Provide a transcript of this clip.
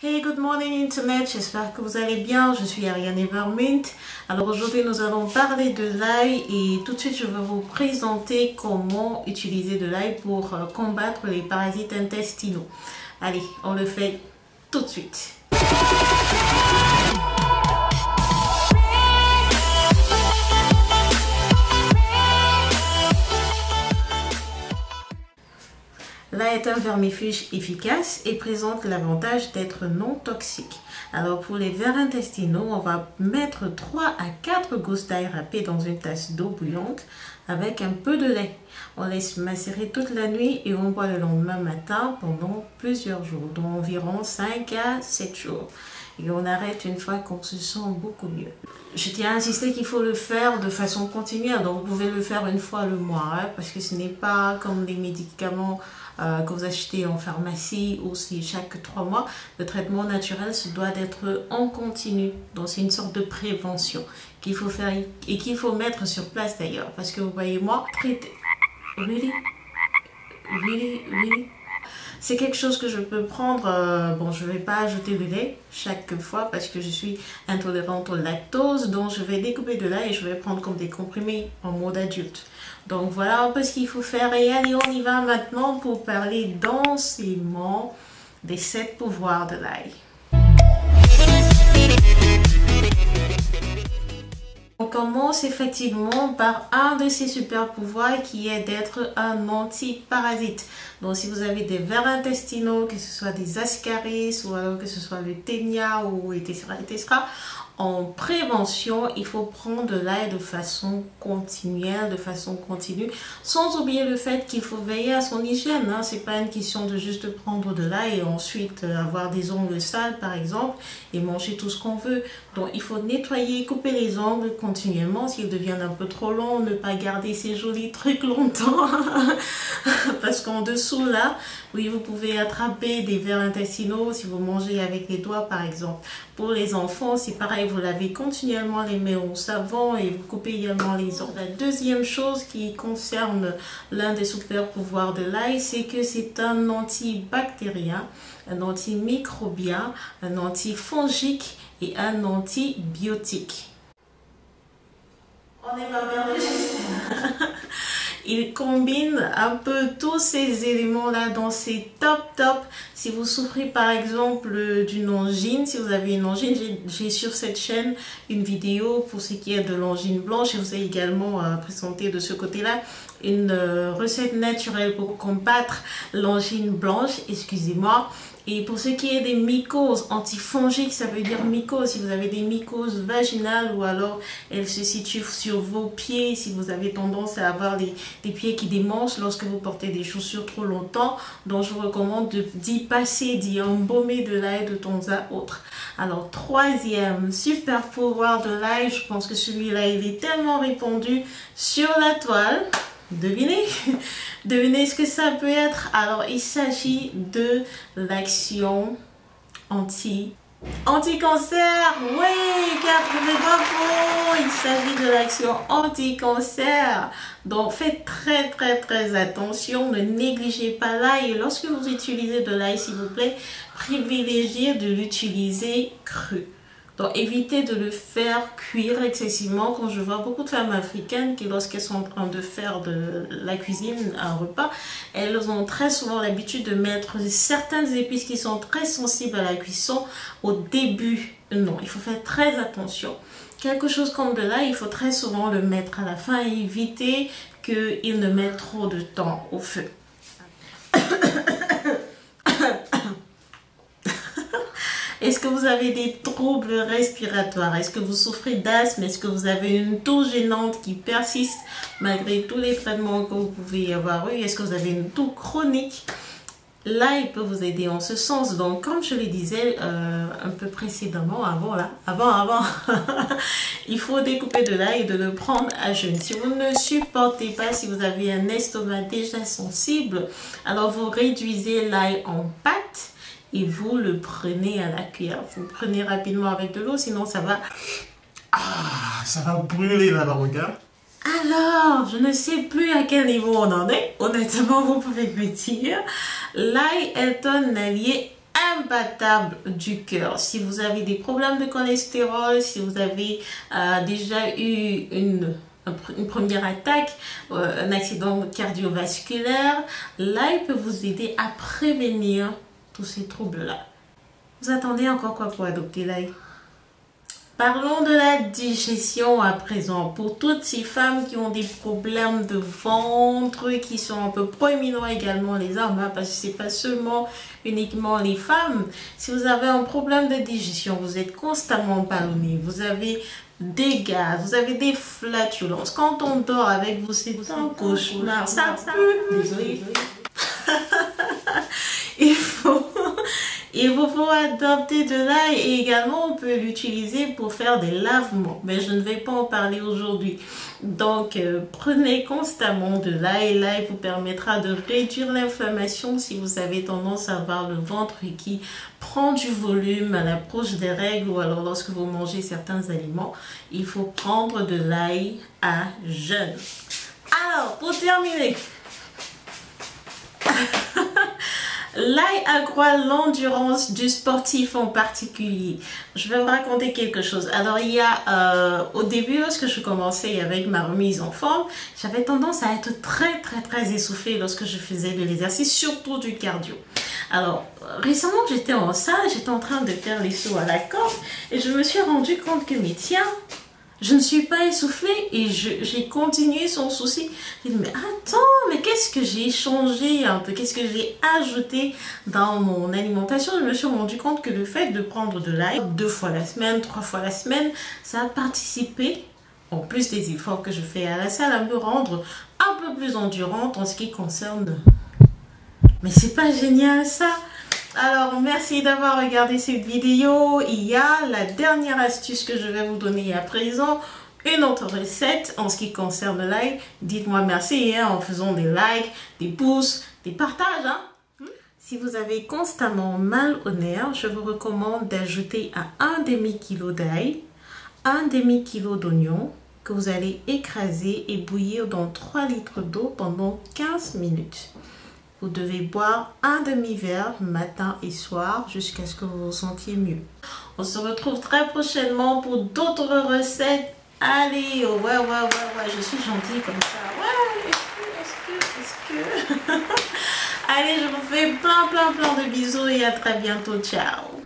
Hey, good morning Internet, j'espère que vous allez bien, je suis Ariane Evermint. Alors aujourd'hui nous allons parler de l'ail et tout de suite je vais vous présenter comment utiliser de l'ail pour combattre les parasites intestinaux. Allez, on le fait tout de suite. L'ail est un vermifuge efficace et présente l'avantage d'être non toxique. Alors pour les vers intestinaux, on va mettre 3 à 4 gousses d'ail râpé dans une tasse d'eau bouillante avec un peu de lait. On laisse macérer toute la nuit et on boit le lendemain matin pendant plusieurs jours, donc environ 5 à 7 jours. Et on arrête une fois qu'on se sent beaucoup mieux. Je tiens à insister qu'il faut le faire de façon continuelle, donc vous pouvez le faire une fois le mois, parce que ce n'est pas comme les médicaments que vous achetez en pharmacie ou si chaque 3 mois. Le traitement naturel se doit d'être en continu, donc c'est une sorte de prévention qu'il faut faire et qu'il faut mettre sur place d'ailleurs, parce que vous voyez moi, really? C'est quelque chose que je peux prendre, bon je ne vais pas ajouter le lait chaque fois parce que je suis intolérante au lactose, donc je vais découper de l'ail et je vais prendre comme des comprimés en mode adulte. Donc voilà un peu ce qu'il faut faire et allez on y va maintenant pour parler densément des 7 pouvoirs de l'ail. On commence effectivement par un de ces super pouvoirs qui est d'être un antiparasite. Donc si vous avez des vers intestinaux, que ce soit des ascaris ou alors que ce soit le ténia ou etc. En prévention, il faut prendre de l'ail de façon continuelle, de façon continue, sans oublier le fait qu'il faut veiller à son hygiène. Hein. C'est pas une question de juste prendre de l'ail et ensuite avoir des ongles sales par exemple et manger tout ce qu'on veut. Donc il faut nettoyer, couper les ongles continuellement s'ils deviennent un peu trop longs, ne pas garder ces jolis trucs longtemps parce qu'en dessous là, oui vous pouvez attraper des vers intestinaux si vous mangez avec les doigts par exemple. Pour les enfants, c'est pareil, vous lavez continuellement les mains au savon et vous coupez également les ongles. La deuxième chose qui concerne l'un des super pouvoirs de l'ail, c'est que c'est un antibactérien, un antimicrobien, un antifongique et un antibiotique. On est pas perdu. Il combine un peu tous ces éléments-là dans ces top. Si vous souffrez par exemple d'une angine, si vous avez une angine, j'ai sur cette chaîne une vidéo pour ce qui est de l'angine blanche et vous avez également présenté de ce côté-là une recette naturelle pour combattre l'angine blanche, excusez-moi. Et pour ce qui est des mycoses antifongiques, ça veut dire mycoses, si vous avez des mycoses vaginales ou alors elles se situent sur vos pieds, si vous avez tendance à avoir des pieds qui démangent lorsque vous portez des chaussures trop longtemps, donc je vous recommande d'y passer, d'y embaumer de l'ail de temps à autre. Alors troisième super pouvoir de l'ail, je pense que celui-là il est tellement répandu sur la toile. Devinez ce que ça peut être. Alors il s'agit de l'action anti-cancer. Oui, 80 il s'agit de l'action anti-cancer. Donc faites très attention, ne négligez pas l'ail. Et lorsque vous utilisez de l'ail, s'il vous plaît, privilégiez de l'utiliser cru. Donc évitez de le faire cuire excessivement. Quand je vois beaucoup de femmes africaines qui lorsqu'elles sont en train de faire de la cuisine, un repas, elles ont très souvent l'habitude de mettre certaines épices qui sont très sensibles à la cuisson au début. Non, il faut faire très attention. Quelque chose comme de l'ail, il faut très souvent le mettre à la fin et éviter qu'il ne mette trop de temps au feu. Est-ce que vous avez des troubles respiratoires? Est-ce que vous souffrez d'asthme? Est-ce que vous avez une toux gênante qui persiste malgré tous les traitements que vous pouvez avoir eu? Est-ce que vous avez une toux chronique? Là, il peut vous aider en ce sens. Donc, comme je le disais un peu précédemment, avant, il faut découper de l'ail et de le prendre à jeûne. Si vous ne supportez pas, si vous avez un estomac déjà sensible, alors vous réduisez l'ail en pâte et vous le prenez à la cuillère. Vous le prenez rapidement avec de l'eau, sinon ça va brûler la langue. Alors, je ne sais plus à quel niveau on en est. Honnêtement, vous pouvez me dire. L'ail est un allié imbattable du cœur. Si vous avez des problèmes de cholestérol, si vous avez déjà eu une première attaque, un accident cardiovasculaire, l'ail peut vous aider à prévenir tous ces troubles-là. Vous attendez encore quoi pour adopter l'ail? Parlons de la digestion à présent. Pour toutes ces femmes qui ont des problèmes de ventre, qui sont un peu proéminents également les hommes, hein, parce que c'est pas seulement uniquement les femmes. Si vous avez un problème de digestion, vous êtes constamment ballonné, vous avez des gaz, vous avez des flatulences. Quand on dort avec vous, c'est un cauchemar. Ça pue. Désolée. Il vous faut adopter de l'ail et également on peut l'utiliser pour faire des lavements. Mais je ne vais pas en parler aujourd'hui. Donc prenez constamment de l'ail. L'ail vous permettra de réduire l'inflammation si vous avez tendance à avoir le ventre qui prend du volume à l'approche des règles ou alors lorsque vous mangez certains aliments. Il faut prendre de l'ail à jeun. Alors pour terminer... L'ail accroît l'endurance du sportif en particulier. Je vais vous raconter quelque chose. Alors il y a au début lorsque je commençais avec ma remise en forme, j'avais tendance à être très essoufflée lorsque je faisais de l'exercice, surtout du cardio. Alors récemment j'étais en salle, j'étais en train de faire les sauts à la corde et je me suis rendu compte que mais tiens, je ne suis pas essoufflée et j'ai continué sans souci. J'ai dit, mais attends, mais qu'est-ce que j'ai changé un peu? Qu'est-ce que j'ai ajouté dans mon alimentation? Je me suis rendu compte que le fait de prendre de l'ail 2 fois la semaine, 3 fois la semaine, ça a participé, en plus des efforts que je fais à la salle, à me rendre un peu plus endurante en ce qui concerne... Mais c'est pas génial ça? Alors, merci d'avoir regardé cette vidéo. Il y a la dernière astuce que je vais vous donner à présent. Une autre recette en ce qui concerne l'ail. Dites-moi merci hein, en faisant des likes, des pouces, des partages. Hein. Si vous avez constamment mal au nerf, je vous recommande d'ajouter à 1 demi-kilo d'ail, 1 demi-kilo d'oignon que vous allez écraser et bouillir dans 3 litres d'eau pendant 15 minutes. Vous devez boire un demi-verre matin et soir jusqu'à ce que vous vous sentiez mieux. On se retrouve très prochainement pour d'autres recettes. Allez, ouais, je suis gentille comme ça. Ouais, est-ce que... Allez, je vous fais plein de bisous et à très bientôt. Ciao.